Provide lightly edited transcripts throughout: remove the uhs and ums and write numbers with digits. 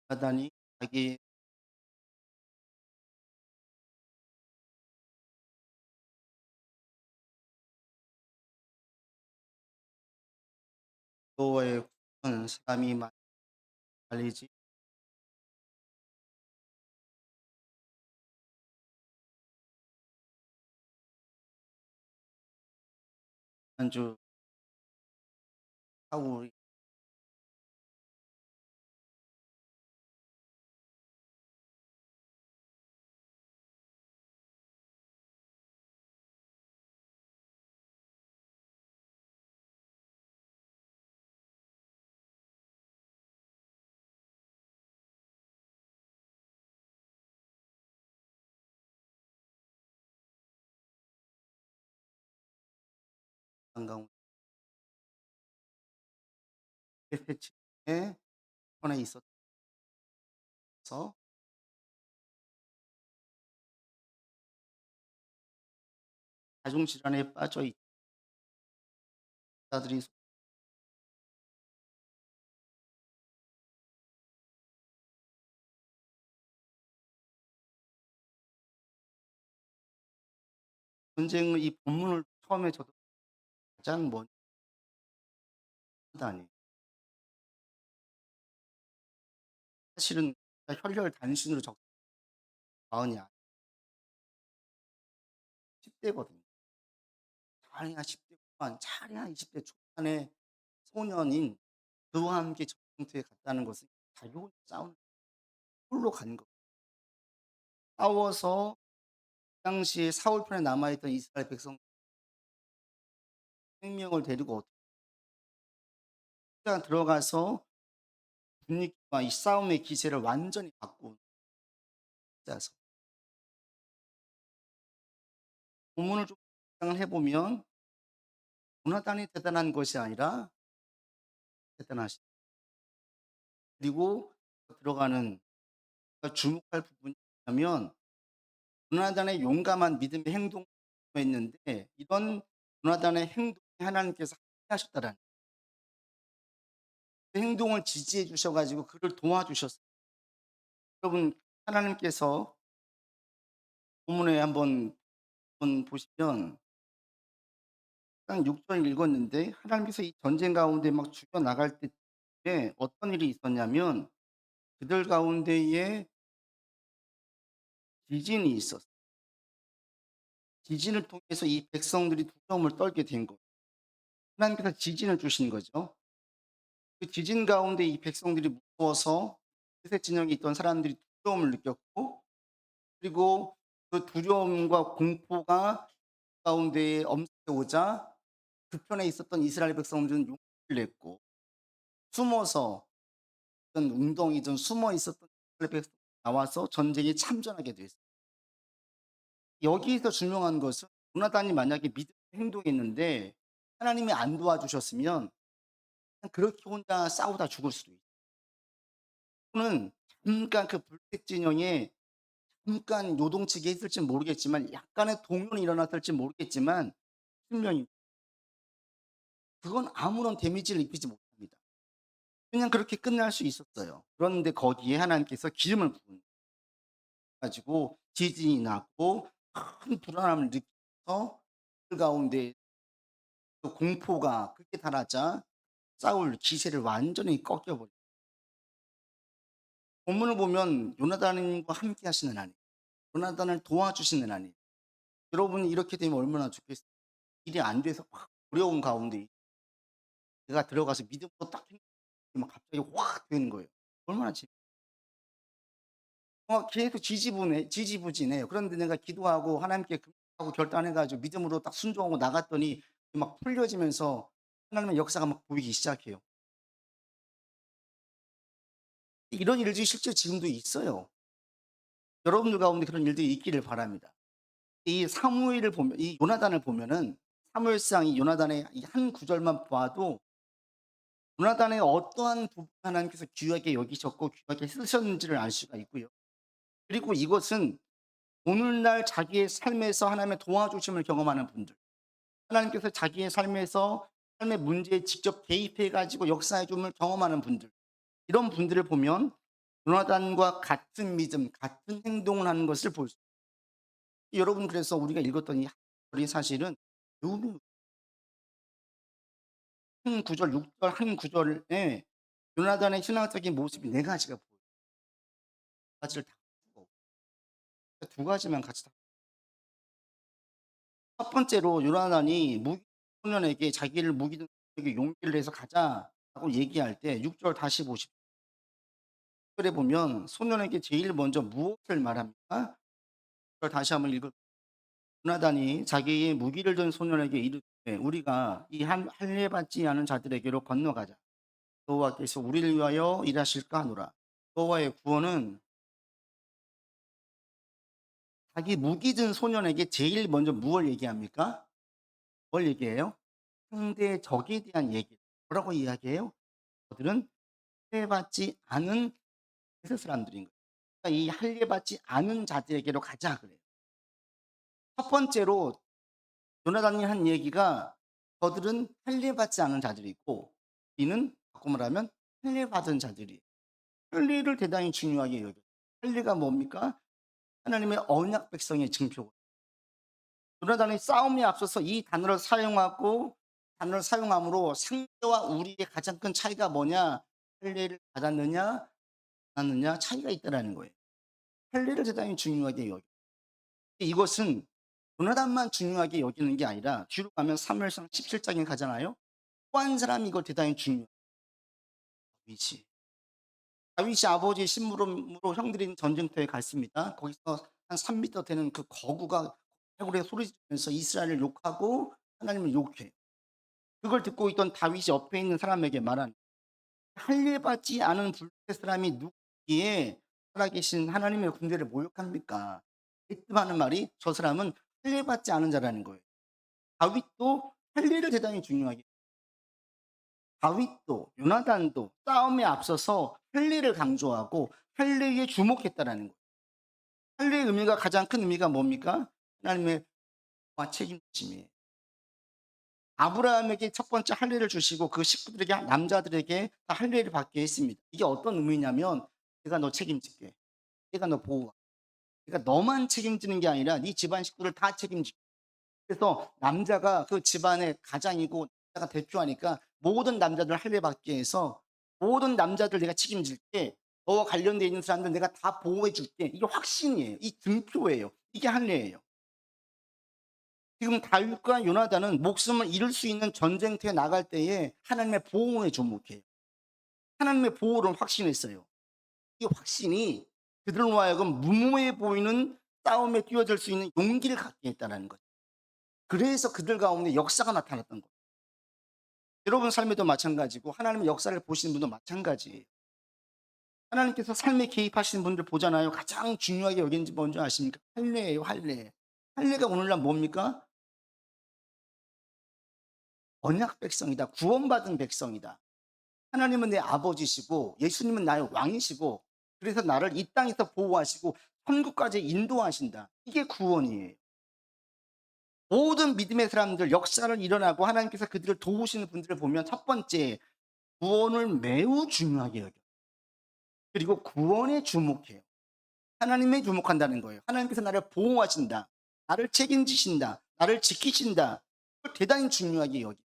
하다니 자기 또의 큰 사람이 많이 달리지 지난주 사울이 가운데 에 손에 있어서 자중질환에 빠져 있는 자들이 전쟁의 이 본문을 처음에 저도 가장 먼저 다니 사실은 혈혈단신으로 적 마흔이 10 대거든요. 잘해야 10대 후반, 잘해야 20대 초반의 소년인 그와 함께 전쟁터에 갔다는 것은 자기 혼자 싸우는 홀로 간 거. 싸워서 그 당시에 사울 편에 남아 있던 이스라엘 백성 생명을 데리고 어떻게 들어가서 분위기와 이 싸움의 기세를 완전히 바꾼 자서 본문을 좀 묵상을 해 보면 조나단이 대단한 것이 아니라 대단하시 그리고 들어가는 주목할 부분이 있다면 조나단의 용감한 믿음의 행동이 있는데 이런 조나단의 행동에 하나님께서 함께하셨다라는 그 행동을 지지해 주셔 가지고 그를 도와주셨어요. 여러분 하나님께서 본문에 한번 보시면 딱 6절 읽었는데 하나님께서 이 전쟁 가운데 막 죽여 나갈 때에 어떤 일이 있었냐면 그들 가운데에 지진이 있었어요. 지진을 통해서 이 백성들이 두려움을 떨게 된 거예요. 하나님께서 지진을 주신 거죠. 그 지진 가운데 이 백성들이 무서워서 회색 진영에 있던 사람들이 두려움을 느꼈고 그리고 그 두려움과 공포가 가운데에 엄습해오자 그 편에 있었던 이스라엘 백성들은 용기를 냈고 숨어서 어떤 웅덩이든 숨어 있었던 이스라엘 백성이 나와서 전쟁에 참전하게 됐어요. 여기에서 중요한 것은 요나단이 만약에 믿음의 행동했는데 하나님이 안 도와주셨으면 그냥 그렇게 혼자 싸우다 죽을 수도 있어요. 또는 잠깐 그 불빛 진영에 잠깐 요동치게 했을진 모르겠지만 약간의 동요는 일어났을지 모르겠지만 수명이 그건 아무런 데미지를 입히지 못합니다. 그냥 그렇게 끝날 수 있었어요. 그런데 거기에 하나님께서 기름을 부은 가지고 지진이 났고 큰 불안함을 느껴서 그 가운데 그 공포가 그렇게 달하자 사울 기세를 완전히 꺾여 버려요. 본문을 보면 요나단과 함께 하시는 하나님, 요나단을 도와주시는 하나님. 여러분이 이렇게 되면 얼마나 좋겠어요. 일이 안 돼서 막 어려운 가운데 내가 들어가서 믿음으로 딱 막 갑자기 확 되는 거예요. 얼마나 계속 지지부진해요. 그런데 내가 기도하고 하나님께 하고 결단해 가지고 믿음으로 딱 순종하고 나갔더니 막 풀려지면서 하나님의 역사가 막 보이기 시작해요. 이런 일들이 실제 지금도 있어요. 여러분들 가운데 그런 일들이 있기를 바랍니다. 이 사무엘을 보면 이 요나단을 보면은 사무엘상 이 요나단의 이 한 구절만 봐도 요나단의 어떠한 부분 하나님께서 귀하게 여기셨고 귀하게 쓰셨는지를 알 수가 있고요. 그리고 이것은 오늘날 자기의 삶에서 하나님의 도와주심을 경험하는 분들, 하나님께서 자기의 삶에서 삶의 문제에 직접 개입해 가지고 역사해 줌을 경험하는 분들, 이런 분들을 보면 요나단과 같은 믿음, 같은 행동을 하는 것을 볼 수 여러분 그래서 우리가 읽었던 이 절이 사실은 매우 한 구절 6절 한 구절에 요나단의 신앙적인 모습이 네 가지가 보여요. 두 가지를 다 보고 두 가지만 같이 다 첫 번째로 요나단이 무기 소년에게 자기를 무기든 소년에게 용기를 내서 가자라고 얘기할 때 6절 다시 보십시오. 6 절에 보면 소년에게 제일 먼저 무엇을 말합니까? 6절 다시 한번 읽어 요나단이 자기의 무기를 든 소년에게 이르되 우리가 이 할례 받지 않은 자들에게로 건너가자. 여호와께서 우리를 위하여 일하실까 하노라. 여호와의 구원은 자기 무기 든 소년에게 제일 먼저 무엇을 얘기합니까? 뭘 얘기해요? 상대의 적에 대한 얘기. 뭐라고 이야기해요? 저들은 할례받지 않은 에서 사람들인 거예요. 그러니까 이 할례받지 않은 자들에게로 가자 그래요. 첫 번째로 요나단이 한 얘기가 저들은 할례받지 않은 자들이고 이는 바꿔 말하면 할례받은 자들이 할례를 대단히 중요하게 여겨요. 할례가 뭡니까? 하나님의 언약 백성의 증표. 요나단이 싸움에 앞서서 이 단어를 사용하고 단어를 사용함으로 상대와 우리의 가장 큰 차이가 뭐냐? 할례를 받았느냐, 안 받았느냐 차이가 있다라는 거예요. 할례를 대단히 중요하게 여겨. 이것은 요나단만 중요하게 여기는 게 아니라 뒤로 가면 사무엘상 17장에 가잖아요. 또 한 사람이 이걸 대단히 중요해요. 다윗이. 다윗이 아버지의 심부름으로 형들이 전쟁터에 갔습니다. 거기서 한 3미터 되는 그 거구가 해골에 소리 지르면서 이스라엘을 욕하고 하나님을 욕해요. 그걸 듣고 있던 다윗이 옆에 있는 사람에게 말한 할례받지 않은 불의 사람이 누구기에 살아계신 하나님의 군대를 모욕합니까? 하는 말이 저 사람은 할례받지 않은 자라는 거예요. 다윗도 할례를 대단히 중요하게 다윗도 요나단도 싸움에 앞서서 할례를 강조하고 할례에 주목했다라는 거예요. 할례의 의미가 가장 큰 의미가 뭡니까? 하나님의 책임지심이에요. 아브라함에게 첫 번째 할례를 주시고 그 식구들에게 남자들에게 다 할례를 받게 했습니다. 이게 어떤 의미냐면 내가 너 책임질게. 내가 너 보호하 그러니까 너만 책임지는 게 아니라 네 집안 식구를 다 책임지고 그래서 남자가 그 집안의 가장이고 남자가 대표하니까 모든 남자들 할례 받게 해서 모든 남자들 내가 책임질게. 너와 관련돼 있는 사람들 내가 다 보호해 줄게. 이게 확신이에요. 이 등표예요. 이게 할례예요. 지금 다윗과 요나단은 목숨을 잃을 수 있는 전쟁터에 나갈 때에 하나님의 보호에 주목해요. 하나님의 보호를 확신했어요. 이 확신이 그들로 하여금 무모해 보이는 싸움에 뛰어들 수 있는 용기를 갖게 했다는 거죠. 그래서 그들 가운데 역사가 나타났던 거예요. 여러분 삶에도 마찬가지고 하나님의 역사를 보시는 분도 마찬가지예요. 하나님께서 삶에 개입하시는 분들 보잖아요. 가장 중요하게 여기는지 뭔지 아십니까? 할례예요, 할례. 할례가 오늘날 뭡니까? 언약 백성이다. 구원받은 백성이다. 하나님은 내 아버지시고 예수님은 나의 왕이시고 그래서 나를 이 땅에서 보호하시고 천국까지 인도하신다. 이게 구원이에요. 모든 믿음의 사람들 역사를 일어나고 하나님께서 그들을 도우시는 분들을 보면 첫 번째 구원을 매우 중요하게 여겨요. 그리고 구원에 주목해요. 하나님에 주목한다는 거예요. 하나님께서 나를 보호하신다. 나를 책임지신다. 나를 지키신다. 그걸 대단히 중요하게 여겨요.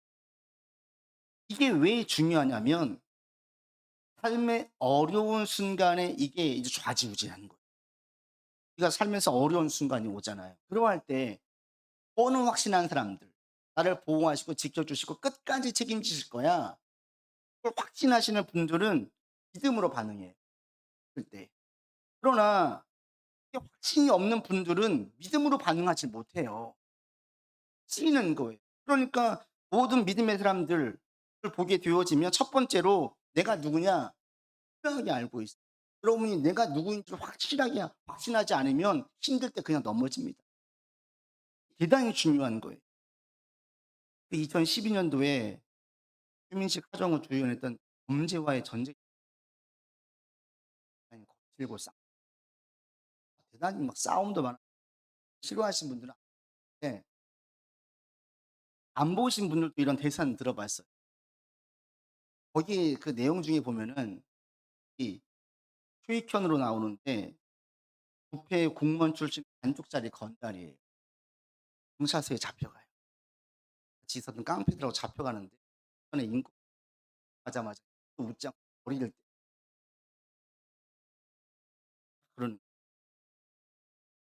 이게 왜 중요하냐면 삶의 어려운 순간에 이게 이제 좌지우지하는 거예요. 우리가 살면서 어려운 순간이 오잖아요. 그러할 때 어느 확신한 사람들 나를 보호하시고 지켜주시고 끝까지 책임지실 거야. 그걸 확신하시는 분들은 믿음으로 반응해요. 그때. 그러나 확신이 없는 분들은 믿음으로 반응하지 못해요. 쓰이는 거예요. 그러니까 모든 믿음의 사람들을 보게 되어지면 첫 번째로 내가 누구냐 분명하게 알고 있어요. 여러분이 내가 누구인지를 확실하게 확신하지 않으면 힘들 때 그냥 넘어집니다. 대단히 중요한 거예요. 2012년도에 최민식 하정우 주연했던 범죄와의 전쟁 거칠고 대단히 막 싸움도 많아 싫어하시는 분들은 아는데 안 보신 분들도 이런 대사는 들어봤어요. 거기 그 내용 중에 보면은 이 최익현으로 나오는데 부패 공무원 출신 반쪽짜리 건달이에요. 경찰서에 잡혀가요. 같이 있었던 깡패들하고 잡혀가는데 이번에 인권 하자마자 또 웃지 않고 머리를 그런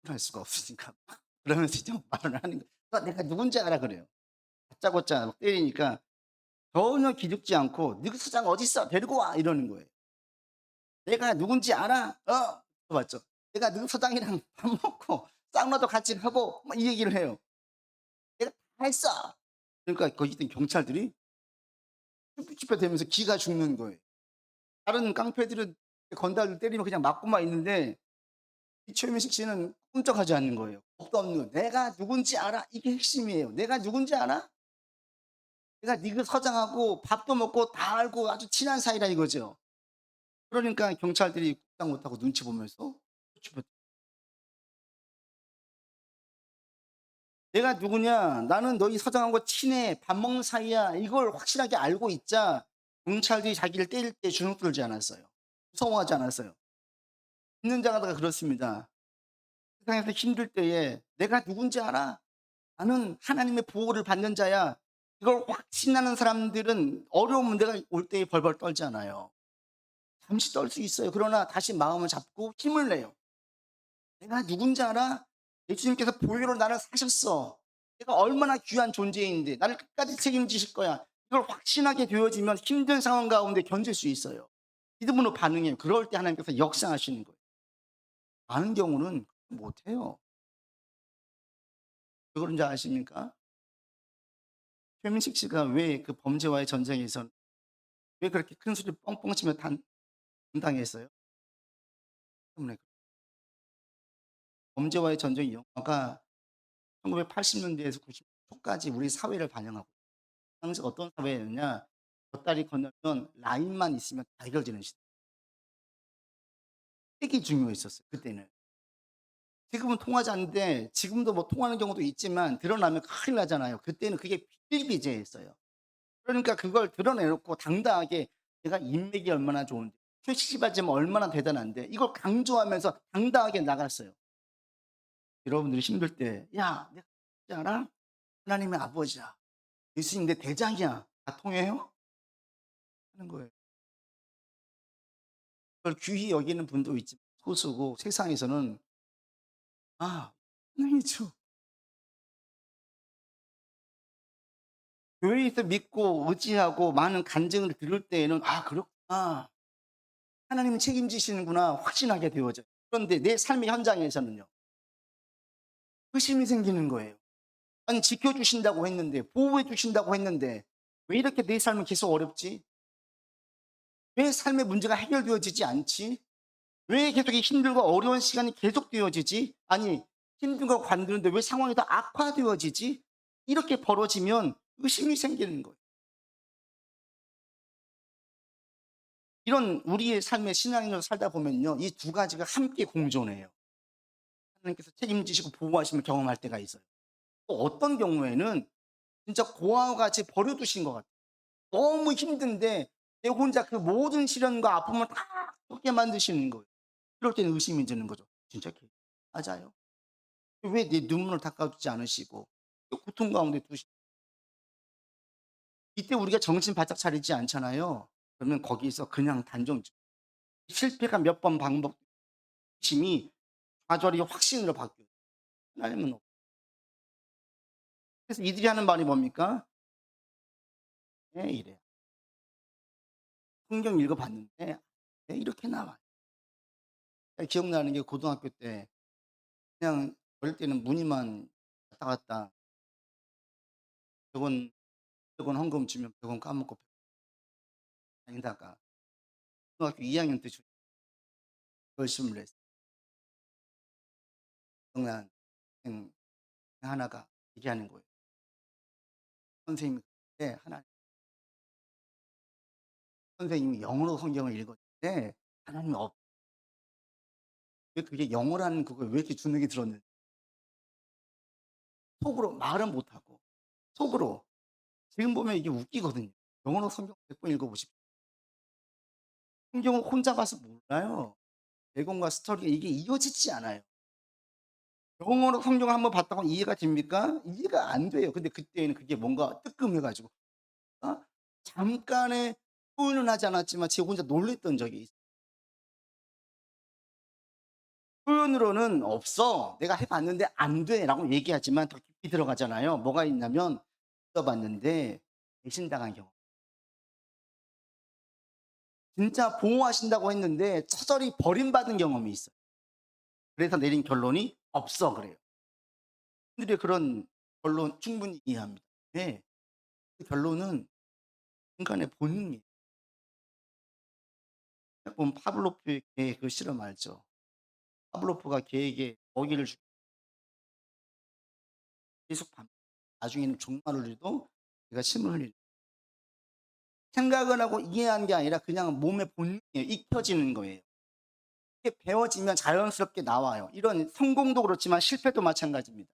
할 수가 없으니까 그러면서 이제 말을 하는 거예요. "너 내가 누군지 알아?" 그래요. 다짜고짜 막 때리니까 전혀 기죽지 않고 "너 서장 어딨어? 데리고 와." 이러는 거예요. "내가 누군지 알아? 어?" 물어봤죠. "내가 너 서장이랑 밥 먹고 사우나도 같이 하고." 막 이 얘기를 해요. "내가 다 했어." 그러니까 거기 있던 경찰들이 쭈뼛쭈뼛대면서 기가 죽는 거예요. 다른 깡패들은 건달들 때리면 그냥 맞고만 있는데 이 최민식 씨는 꿈쩍하지 않는 거예요. 겁도 없는 거예요. "내가 누군지 알아." 이게 핵심이에요. "내가 누군지 알아? 내가 네 그 서장하고 밥도 먹고 다 알고 아주 친한 사이다." 이거죠. 그러니까 경찰들이 꼼짝 못하고 눈치 보면서 쭈뼛 "내가 누구냐? 나는 너희 서장하고 친해. 밥 먹는 사이야." 이걸 확실하게 알고 있자 경찰들이 자기를 때릴 때 주눅 들지 않았어요. 무서워하지 않았어요. 있는 자가 다 그렇습니다. 세상에서 힘들 때에 "내가 누군지 알아? 나는 하나님의 보호를 받는 자야." 이걸 확신하는 사람들은 어려운 문제가 올 때에 벌벌 떨지 않아요. 잠시 떨 수 있어요. 그러나 다시 마음을 잡고 힘을 내요. "내가 누군지 알아? 예수님께서 보혈로 나를 사셨어. 내가 얼마나 귀한 존재인데 나를 끝까지 책임지실 거야." 이걸 확신하게 되어지면 힘든 상황 가운데 견딜 수 있어요. 믿음으로 반응해요. 그럴 때 하나님께서 역사하시는 거예요. 많은 경우는 못해요. 왜 그런지 아십니까? 최민식 씨가 왜 그 범죄와의 전쟁에서 왜 그렇게 큰 소리 뻥뻥 치며 당했어요? 때문에 범죄와의 전쟁 영화가 1980 년대에서 90 초까지 우리 사회를 반영하고 당시 어떤 사회였냐? 곁다리 건너면 라인만 있으면 다 해결되는 시대. 되게 중요했었어요 그때는. 지금은 통하지 않는데 지금도 뭐 통하는 경우도 있지만 드러나면 큰일 나잖아요. 그때는 그게 필비재였어요. 그러니까 그걸 드러내 놓고 당당하게 내가 인맥이 얼마나 좋은데 출시받으면 얼마나 대단한데 이걸 강조하면서 당당하게 나갔어요. 여러분들이 힘들 때 "야 내가 누군지 알아? 하나님의 아버지야. 예수님 내 대장이야." 다 통해요? 하는 거예요. 그걸 귀히 여기는 분도 있지만 소수고 세상에서는 "아 하나님이죠." 교회에서 믿고 의지하고 많은 간증을 들을 때에는 '아 그렇구나. 하나님이 책임지시는구나.' 확신하게 되어져요. 그런데 내 삶의 현장에서는요. 의심이 생기는 거예요. 아니 지켜 주신다고 했는데 보호해 주신다고 했는데 왜 이렇게 내 삶은 계속 어렵지? 왜 삶의 문제가 해결되어지지 않지? 왜 계속 이 힘들고 어려운 시간이 계속되어지지? 아니 힘든 거 관두는데 왜 상황이 더 악화되어지지? 이렇게 벌어지면 의심이 생기는 거예요. 이런 우리의 삶의 신앙인으로 살다 보면요. 이 두 가지가 함께 공존해요. 하나님께서 책임지시고 보호하심을 경험할 때가 있어요. 또 어떤 경우에는 진짜 고아와 같이 버려두신 것 같아요. 너무 힘든데 내 혼자 그 모든 시련과 아픔을 다 겪게 만드시는 거예요. 그럴 때는 의심이 드는 거죠. '진짜 맞아요? 왜 내 눈물을 닦아주지 않으시고 또 고통 가운데 두시' 이때 우리가 정신 바짝 차리지 않잖아요. 그러면 거기서 그냥 단정 지 실패가 몇 번 반복심이 좌절이 확신으로 바뀌어요. 하나님은 그래서 이들이 하는 말이 뭡니까? "네." 이래요. 성경 읽어 봤는데 왜 이렇게 나와요? 기억나는 게 고등학교 때 그냥 어릴 때는 문의만 왔다 갔다 100원 헌금 주면 100원 까먹고 다니다가 중학교 2 학년 때 결심을 했어요. 기억나는 생 하나가 얘기하는 거예요. 선생님이 그때 선생님이 영어로 성경을 읽었는데 하나님이 왜 그게 영어라는 그걸 왜 이렇게 주눅이 들었는지 속으로 말은 못하고 속으로 지금 보면 이게 웃기거든요. 영어로 성경 100번 읽어 보십시오. 성경을 혼자 봐서 몰라요. 내공과 스토리가 이게 이어지지 않아요. 영어로 성경을 한번 봤다고 이해가 됩니까? 이해가 안 돼요. 근데 그때는 그게 뭔가 뜨끔해 가지고 잠깐의 표현은 하지 않았지만 제 혼자 놀랐던 적이 있어요. 표현으로는 "없어. 내가 해 봤는데 안 돼."라고 얘기하지만 더 깊이 들어가잖아요. 뭐가 있냐면 믿어 봤는데 배신당한 경험. 진짜 보호하신다고 했는데 처절히 버림받은 경험이 있어요. 그래서 내린 결론이 "없어." 그래요. 분들의 그런 결론 충분히 이해합니다. 네. 그 결론은 인간의 본능이에요. 보면 파블로프의 개 그 실험 알죠? 파블로프가 개에게 먹이를 주고 계속 나중에는 종말을 이루도 걔가 침을 흘리는 생각을 하고 이해한 게 아니라 그냥 몸의 본능이에요. 익혀지는 거예요. 이게 배워지면 자연스럽게 나와요. 이런 성공도 그렇지만 실패도 마찬가지입니다.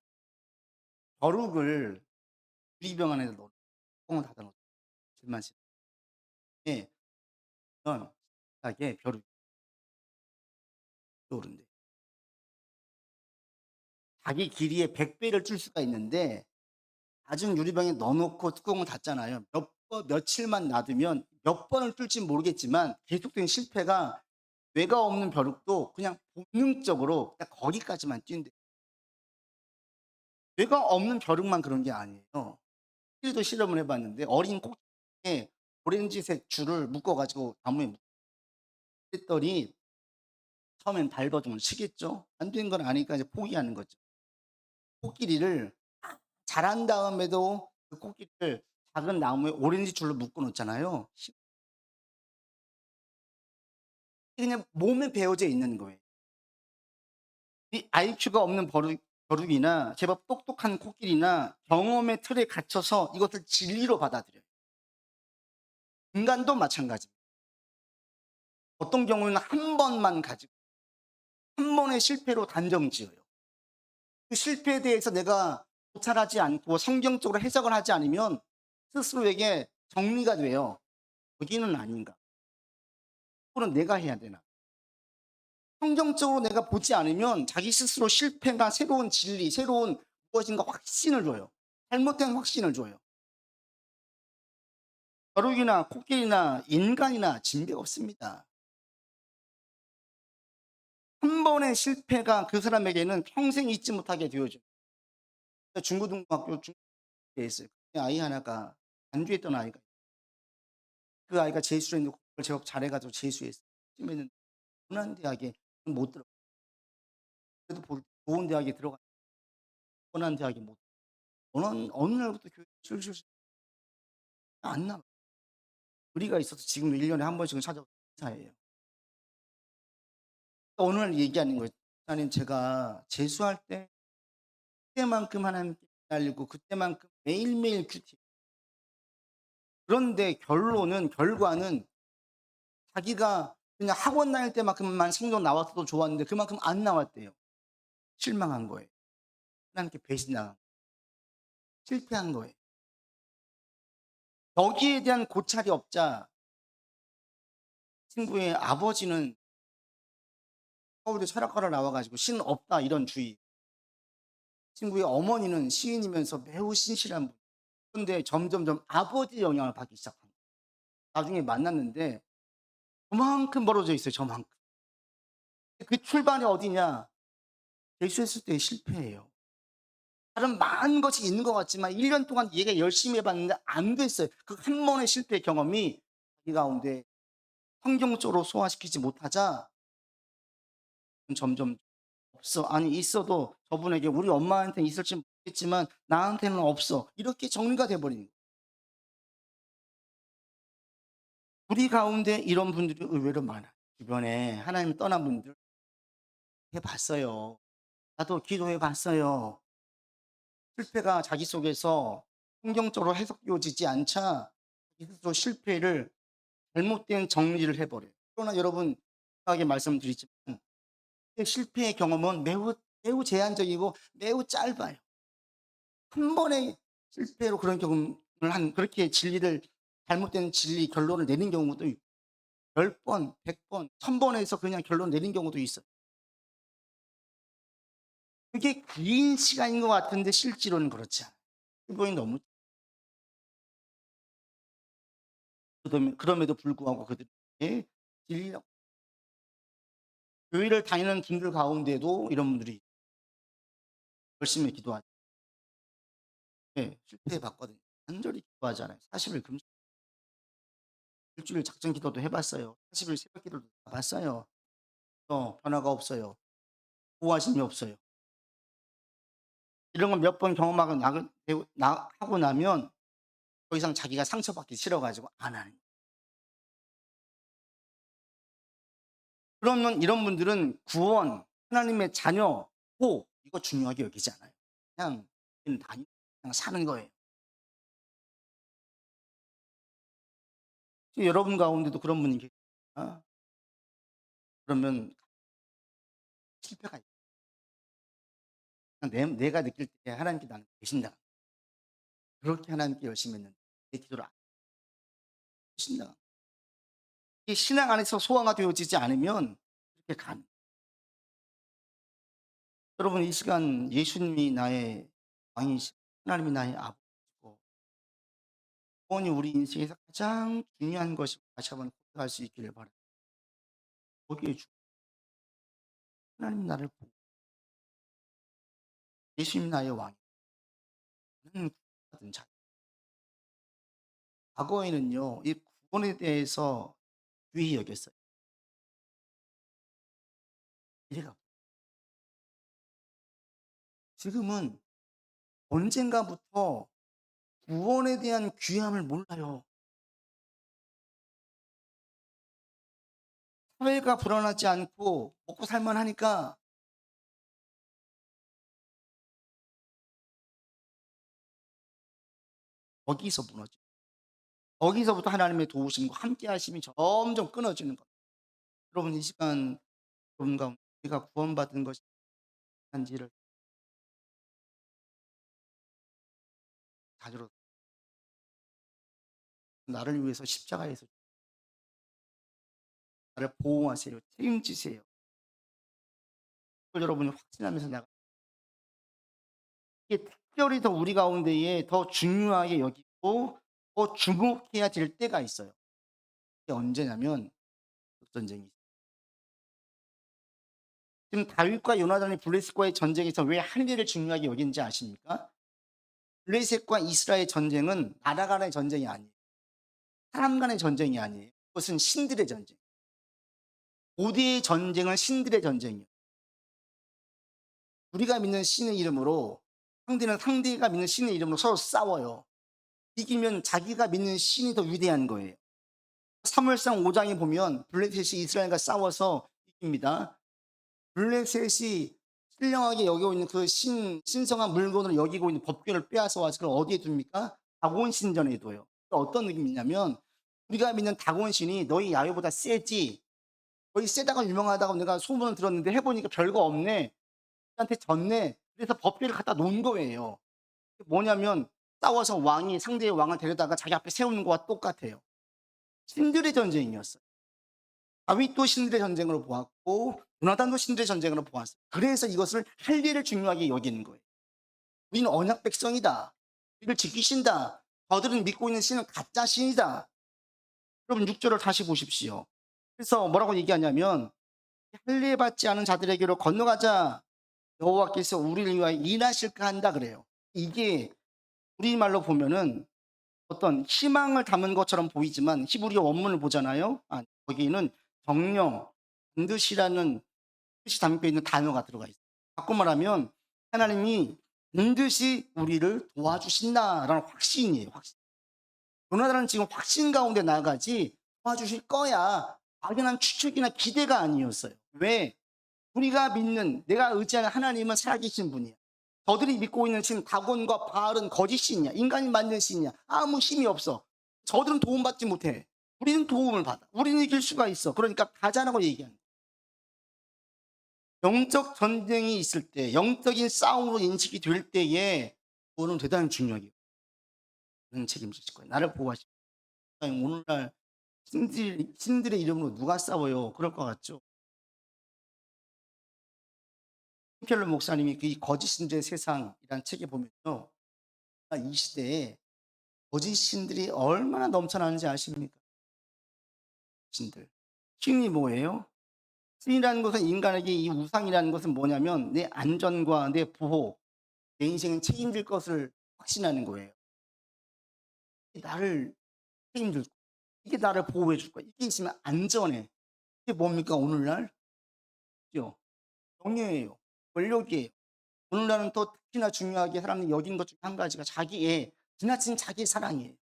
벼룩을 유리병 안에 넣어 뚜껑을 닫아 놓죠. 질만 예. 그러면 하게 벼룩이 떠오른대요. 자기 길이의 100 배를 줄 수가 있는데 낮은 유리병에 넣어 놓고 뚜껑을 닫잖아요. 며칠만 놔두면 몇 번을 뚫진 모르겠지만 계속된 실패가 뇌가 없는 벼룩도 그냥 본능적으로 그냥 거기까지만 뛴대요. 뇌가 없는 벼룩만 그런 게 아니에요. 도 실험을 해 봤는데 어린 코끼리에 오렌지색 줄을 묶어 가지고 나무에 했더니 처음엔 발버둥을 치겠죠. 안 된 걸 아니까 이제 포기하는 거죠. 코끼리를 자란 다음에도 그 코끼리를 작은 나무에 오렌지 줄로 묶어 놓잖아요. 그냥 몸에 배어져 있는 거예요. 이 IQ가 없는 벼룩이나 제법 똑똑한 코끼리나 경험의 틀에 갇혀서 이것을 진리로 받아들여요. 인간도 마찬가지입니다. 어떤 경우에는 한 번만 가지고 한 번의 실패로 단정지어요. 그 실패에 대해서 내가 고찰하지 않고 성경적으로 해석을 하지 않으면 스스로에게 정리가 돼요. '여기는 아닌가. 이거는 내가 해야 되나.' 성경적으로 내가 보지 않으면 자기 스스로 실패가 새로운 진리, 새로운 무엇인가 확신을 줘요. 잘못된 확신을 줘요. 벼룩이나 코끼리나 인간이나 진배가 없습니다. 한 번의 실패가 그 사람에게는 평생 잊지 못하게 되어줘요. 중고등학교 중에 있어요. 그 아이 하나가 안주했던 아이가 그 아이가 재수를 했는데 그걸 제법 잘해 가지고 재수했어요. 했는데 원하는 대학에 못 들어 그래도 좋은 대학에 들어가 원하는 대학에 못 어느 날부터 교회 술술 안 나와요. 의리가 있어서 지금 1 년에 한 번씩은 찾아오는 사이예요. 어느 날 얘기하는 거예요. "목사님 제가 재수할 때 그때만큼 하나님께 기다리고 그때만큼 매일매일 큐티" 그런데 결과는 자기가 그냥 학원 다닐 때만큼만 성적 나왔어도 좋았는데 그만큼 안 나왔대요. 실망한 거예요. 하나님께 배신당한 실패한 거예요. 여기에 대한 고찰이 없자 친구의 아버지는 서울대 철학과를 나와 가지고 "신 없다." 이런 주의. 친구의 어머니는 시인이면서 매우 신실한 분. 근데 점점점 아버지의 영향을 받기 시작한 거예요. 나중에 만났는데 저만큼 벌어져 있어요, 저만큼. 그 출발이 어디냐? 재수했을 때의 실패예요. 다른 많은 것이 있는 것 같지만 1년 동안 얘가 열심히 해 봤는데 안 됐어요. 그 한 번의 실패 경험이 자기 가운데 성경적으로 소화시키지 못하자 점점 없어. 아니 있어도 저분에게 우리 엄마한테는 있을지 모르겠지만 나한테는 없어. 이렇게 정리가 돼 버린 거예요. 우리 가운데 이런 분들이 의외로 많아요. 주변에 하나님 떠난 분들 해 봤어요. 나도 기도해 봤어요. 실패가 자기 속에서 성경적으로 해석되어지지 않자 자기 스스로 실패를 잘못된 정리를 해 버려요. 그러나 여러분 하게 말씀드리지만 실패의 경험은 매우 제한적이고 매우 짧아요. 한 번의 실패로 그런 경험을 한 그렇게 진리를 잘못된 진리 결론을 내린 경우도 있고 10번, 100번, 1000번에서 그냥 결론 내린 경우도 있어요. 그게 긴 시간인 것 같은데 실제로는 그렇지 않아요. 기본이 너무 그럼에도 불구하고 그들에게 진리라고 교회를 다니는 분들 가운데도 이런 분들이 열심히 기도하죠. 예. 실패해 봤거든요. 간절히 기도하잖아요. 40일 금식 일주일 작정 기도도 해 봤어요. 40일 새벽 기도도 해 봤어요. 변화가 없어요. 보호하심이 없어요. 이런 걸 몇 번 경험하고 하고 나면 더 이상 자기가 상처받기 싫어 가지고 안 하는 거예요. 그러면 이런 분들은 구원, 하나님의 자녀, 복 이거 중요하게 여기지 않아요. 그냥 그냥 사는 거예요. 여러분 가운데도 그런 분이 계시다. 그러면 실패가 있 내가 느낄 때 하나님께 나는 계신다. 그렇게 하나님께 열심히 했는데 내 기도를 안 하신다. 이게 신앙 안에서 소화가 되어지지 않으면 그렇게 가는 여러분 이 시간 예수님이 나의 왕이시고 하나님이 나의 아버지고 구원이 우리 인생에서 가장 중요한 것이고 다시 한번 고백할 수 있기를 바랍니다. 거기에 하나님 나를 보고 예수님 나의 왕이 나는 구원받은 자. 과거에는요 이 구원에 대해서 귀히 여겼어요. 이래가 지금은 언젠가부터 구원에 대한 귀함을 몰라요. 사회가 불안하지 않고 먹고 살만 하니까 거기서 무너져. 거기서부터 하나님의 도우심과 함께 하심이 점점 끊어지는 거예요. 여러분 이 시간 여러분 가운데 내가 구원받은 것이 한지를 가지로 나를 위해서 십자가에서 나를 보호하세요. 책임지세요. 그걸 여러분이 확신하면서 나가 이게 특별히 더 우리 가운데에 더 중요하게 여기고 더 주목해야 될 때가 있어요. 그게 언제냐면 전쟁이 지금 다윗과 요나단이 블레셋과의 전쟁에서 왜 할례를 중요하게 여기는지 아십니까? 블레셋과 이스라엘 전쟁은 나라 간의 전쟁이 아니에요. 사람 간의 전쟁이 아니에요. 그것은 신들의 전쟁. 고대의 전쟁은 신들의 전쟁이에요. 우리가 믿는 신의 이름으로 상대는 상대가 믿는 신의 이름으로 서로 싸워요. 이기면 자기가 믿는 신이 더 위대한 거예요. 사무엘상 5장에 보면 블레셋이 이스라엘과 싸워서 이깁니다. 블레셋이 신령하게 여기고 있는 그 신성한 물건으로 여기고 있는 법궤를 빼앗아 와서 그걸 어디에 둡니까? 다곤 신전에 둬요. 어떤 느낌이냐면 우리가 믿는 다곤 신이 너희 야훼보다 세지. 거의 세다가 유명하다고 내가 소문을 들었는데 해보니까 별거 없네. 한테 졌네. 그래서 법궤를 갖다 놓은 거예요. 뭐냐면 싸워서 왕이 상대의 왕을 데려다가 자기 앞에 세우는 거와 똑같아요. 신들의 전쟁이었어요. 다윗도 신들의 전쟁으로 보았고 요나단도 신들의 전쟁으로 보았어요. 그래서 이것을 할례를 중요하게 여기는 거예요. 우리는 언약 백성이다. 우리를 지키신다. 저들은 믿고 있는 신은 가짜 신이다. 여러분 6절을 다시 보십시오. 그래서 뭐라고 얘기하냐면 할례 받지 않은 자들에게로 건너가자. 여호와께서 우리를 위하여 일하실까 한다 그래요. 이게 우리말로 보면은 어떤 희망을 담은 것처럼 보이지만 히브리어 원문을 보잖아요. 거기에는 정령, 반드시라는 뜻이 담겨 있는 단어가 들어가 있어요. 바꿔 말하면 하나님이 반드시 우리를 도와주신다라는 확신이에요. 확신. 요나단은 지금 확신 가운데 나가지 도와주실 거야. 막연한 추측이나 기대가 아니었어요. 왜? 우리가 믿는 내가 의지하는 하나님은 살아계신 분이야. 저들이 믿고 있는 신 다곤과 바알은 거짓 신이야. 인간이 만든 신이야. 아무 힘이 없어. 저들은 도움받지 못해. 우리는 도움을 받아. 우리는 이길 수가 있어. 그러니까 가자라고 얘기하는 거야. 영적 전쟁이 있을 때, 영적인 싸움으로 인식이 될 때에 그거는 대단히 중요하게 책임지실 거예요. 나를 보호하실 거예요. 오늘날 신들의 이름으로 누가 싸워요? 그럴 것 같죠. 켈러 목사님이 그 이 거짓 신들의 세상이라는 책에 보면요. 이 시대에 거짓 신들이 얼마나 넘쳐나는지 아십니까? 신들. 신이 뭐예요? 신이라는 것은 인간에게 이 우상이라는 것은 뭐냐면 내 안전과 내 보호, 내 인생을 책임질 것을 확신하는 거예요. 이게 나를 책임질 거. 이게 나를 보호해 줄 거야. 이게 있으면 안전해. 이게 뭡니까 오늘날? 죠. 명예예요. 권력이에요. 오늘날은 또 특히나 중요하게 사람들이 여기는 것 중에 한 가지가 자기의 지나친 자기 사랑이에요.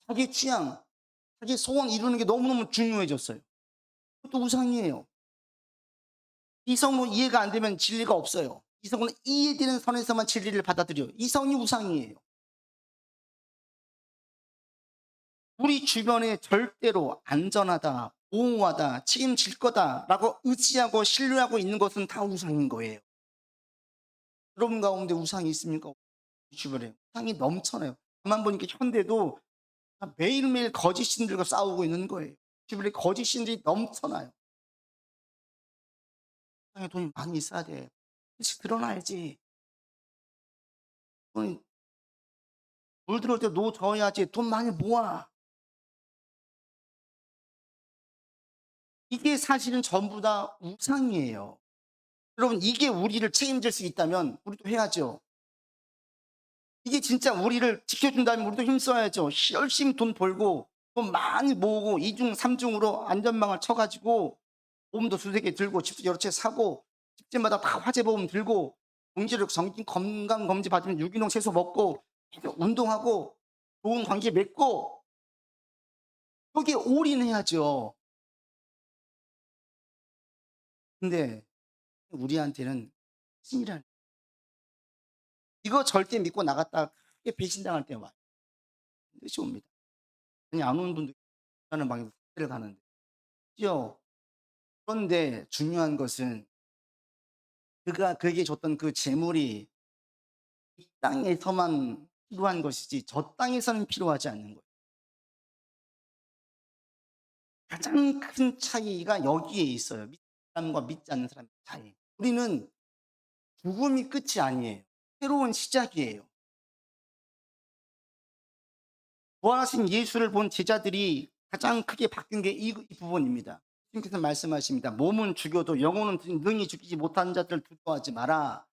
자기 취향, 자기 소원 이루는 게 너무너무 중요해졌어요. 그것도 우상이에요. 이성으로 이해가 안 되면 진리가 없어요. 이성으로 이해되는 선에서만 진리를 받아들여요. 이성이 우상이에요. 우리 주변에 절대로 안전하다, 보호하다, 책임질 거다라고 의지하고 신뢰하고 있는 것은 다 우상인 거예요. 여러분 가운데 우상이 있습니까? 주변에 우상이 넘쳐나요. 가만 보니까 현대도 매일매일 거짓 신들과 싸우고 있는 거예요. 주변에 거짓 신들이 넘쳐나요. 세상에 돈이 많이 있어야 돼. 일찍 드러나야지. 돈이 물 들어올 때 노 저어야지. 돈 많이 모아. 이게 사실은 전부 다 우상이에요. 여러분 이게 우리를 책임질 수 있다면 우리도 해야죠. 이게 진짜 우리를 지켜준다면 우리도 힘써야죠. 열심히 돈 벌고 돈 많이 모으고 이중 삼중으로 안전망을 쳐 가지고 보험도 두세 개 들고 집도 여러 채 사고 집집마다 다 화재보험 들고 공기력 정기 건강검진 받으면 유기농 채소 먹고 계속 운동하고 좋은 관계 맺고 거기에 올인해야죠. 근데 우리한테는 신이란 이거 절대 믿고 나갔다가 크게 배신당할 때 와요. 뜻이 옵니다. 아니 안 오는 분도 하는 방에서 를 가는데 그죠? 그런데 중요한 것은 그에게 줬던 그 재물이 이 땅에서만 필요한 것이지 저 땅에서는 필요하지 않는 거예요. 가장 큰 차이가 여기에 있어요. 믿는 사람과 믿지 않는 사람의 차이. 우리는 죽음이 끝이 아니에요. 새로운 시작이에요. 부활하신 예수를 본 제자들이 가장 크게 바뀐 게 이 부분입니다. 주님께서 말씀하십니다. 몸은 죽여도 영혼은 능히 죽이지 못하는 자들을 두려워하지 마라.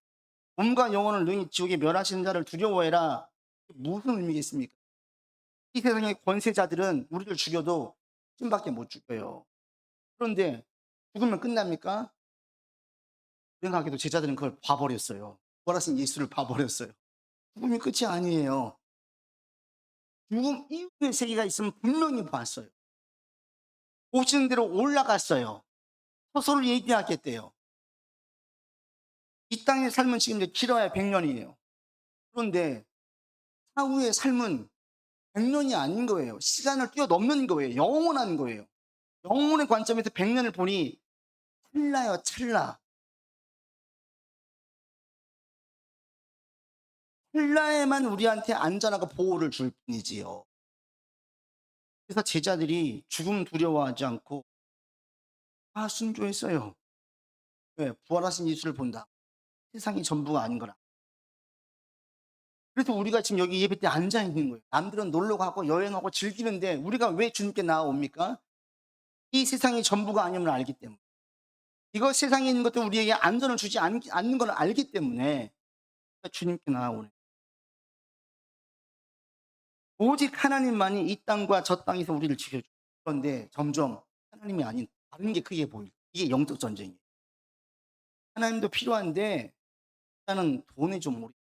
몸과 영혼을 능히 지옥에 멸하시는 자를 두려워해라. 무슨 의미겠습니까? 이 세상의 권세자들은 우리를 죽여도 찜밖에 못 죽여요. 그런데 죽으면 끝납니까? 불행하게도 제자들은 그걸 봐버렸어요. 부활하신 예수를 봐버렸어요. 죽음이 끝이 아니에요. 죽음 이후의 세계가 있으면 분명히 봤어요. 오시는 대로 올라갔어요. 서서를 얘기하겠대요. 이 땅의 삶은 지금 이제 길어야 100년이에요. 그런데 사후의 삶은 100년이 아닌 거예요. 시간을 뛰어넘는 거예요. 영원한 거예요. 영혼의 관점에서 100년을 보니 찰나요, 찰나. 찰나에만 우리한테 안전하고 보호를 줄 뿐이지요. 그래서 제자들이 죽음 두려워하지 않고 다 순종했어요. 왜? 부활하신 예수를 본다. 세상이 전부가 아닌 거라. 그래서 우리가 지금 여기 예배 때 앉아 있는 거예요. 남들은 놀러 가고 여행하고 즐기는데 우리가 왜 주님께 나아옵니까? 이 세상이 전부가 아님을 알기 때문에. 이거 세상에 있는 것도 우리에게 안전을 주지 않는 걸 알기 때문에 주님께 나아오는. 오직 하나님만이 이 땅과 저 땅에서 우리를 지켜줘. 그런데 점점 하나님이 아닌 다른 게 크게 보여요. 이게 영적 전쟁이에요. 하나님도 필요한데 일단은 돈에 좀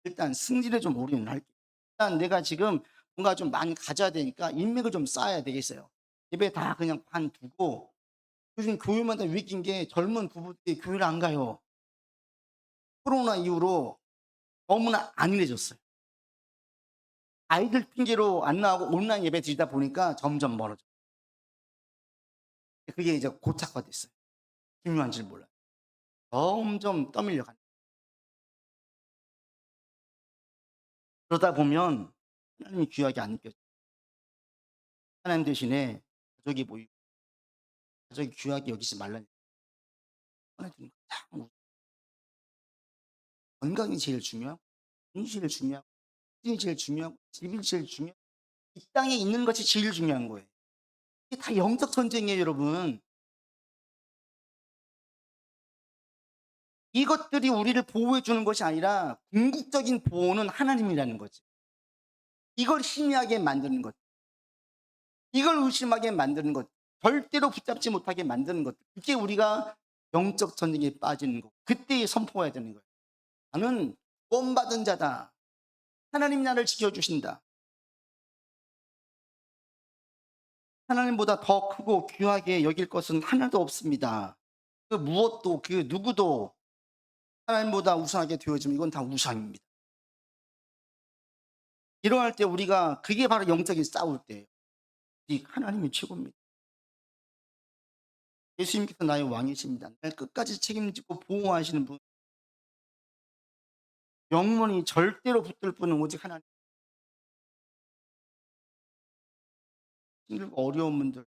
일단 승질에 좀 올인을 할게요. 일단 내가 지금 뭔가 좀 많이 가져야 되니까 인맥을 좀 쌓아야 되겠어요. 집에 다 그냥 관두고 요즘 교회마다 위기인 게 젊은 부부들이 교회를 안 가요. 코로나 이후로 너무나 안일해졌어요. 아이들 핑계로 안 나오고 온라인 예배 드리다 보니까 점점 멀어져요. 그게 이제 고착화 됐어요. 중요한 줄 몰라요. 점점 떠밀려 가는. 그러다 보면 하나님이 귀하게 안 느껴져요. 하나님 대신에 가족이 모이고 가족이 귀하게 여기지 말라는 손에 드는 가장 건강이 제일 중요하고 음식이 중요하고 이 제일 중요하고 집이 제일 중요하고 이 땅에 있는 것이 제일 중요한 거예요. 이게 다 영적 전쟁이에요, 여러분. 이것들이 우리를 보호해 주는 것이 아니라 궁극적인 보호는 하나님이라는 거지. 이걸 희미하게 만드는 것, 이걸 의심하게 만드는 것, 절대로 붙잡지 못하게 만드는 것, 그게 우리가 영적 전쟁에 빠지는 거. 그때 선포해야 되는 거예요. 나는 구원받은 자다. 하나님 나를 지켜주신다. 하나님보다 더 크고 귀하게 여길 것은 하나도 없습니다. 그 무엇도 그 누구도 하나님보다 우상하게 되어지면 이건 다 우상입니다. 이러할 때 우리가 그게 바로 영적인 싸울 때예요. 하나님이 최고입니다. 예수님께서 나의 왕이십니다. 날 끝까지 책임지고 보호하시는 분, 영원히 절대로 붙들 분은 오직 하나님. 힘들고 어려운 분들,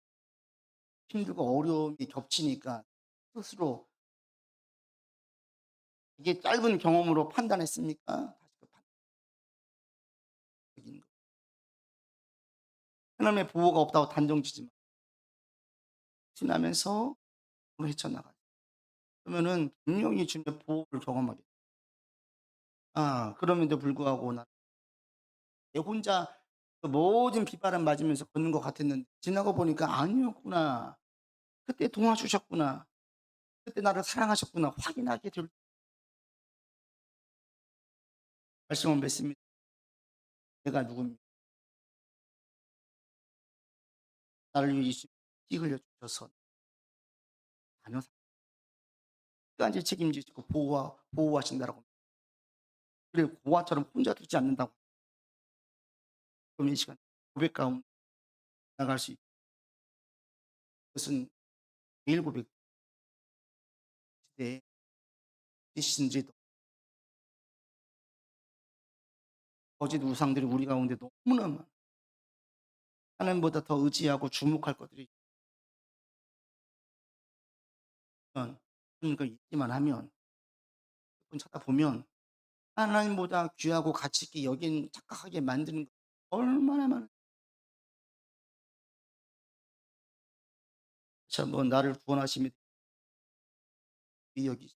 힘들고 어려움이 겹치니까 스스로 이게 짧은 경험으로 판단했습니까? 다시 그 판단인 거. 하나님의 보호가 없다고 단정지지 마. 지나면서 헤쳐나가요. 그러면은 분명히 주님의 보호를 경험하게 돼요. 그럼에도 불구하고 나 혼자 그 모든 비바람 맞으면서 걷는 것 같았는데 지나고 보니까 아니었구나. 그때 도와주셨구나. 그때 나를 사랑하셨구나. 확인하게 될 말씀을 맺습니다. 내가 누굽니까? 나를 위해 피 흘려 주셔서 자녀 끝까지 책임지시고 보호하신다라고. 그리고 고아처럼 혼자 두지 않는다고. 그럼 이 시간 고백 가운데 나갈 수 있고 그것은 매일 고백 시대에 계신지도 거짓 우상들이 우리 가운데 너무나 많아. 하나님보다 더 의지하고 주목할 것들이 있으면 그걸 잊기만 하면 분 쳐다보면 하나님보다 귀하고 가치 있게 여긴 착각하게 만드는 거 얼마나 많은. 다시 한번 나를 구원하심이 여기시나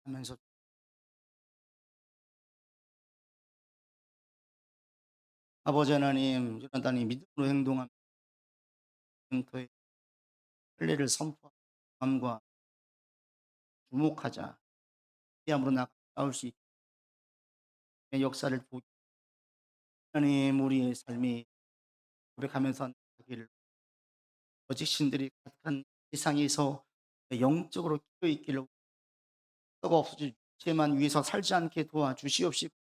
하면서 아버지 하나님 요나단이 믿음으로 행동하며 터의 할례를 선포하고 마음과 주목하자. 피함으로 나 싸울 수 있는 역사를 보기 하나님 우리의 삶이 고백하면서 나가기를 거짓 신들이 가득한 세상에서 영적으로 끼어 있기를 가 없어질 죄만 위해서 살지 않게 도와주시옵시고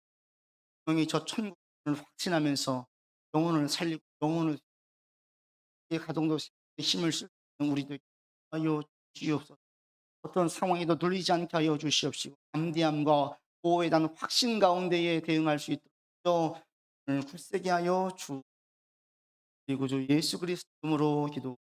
영이 저 천국을 확신하면서 영혼을 살리고 영혼을 가동도 힘을 쓸 수 있는 우리들 하여 주시옵소서. 어떤 상황에도 눌리지 않게 하여 주시옵시고 담대함과 보호에 대한 확신 가운데에 대응할 수 있도록 굳세게 하여 주 그리고 주 예수 그리스도 이름으로 기도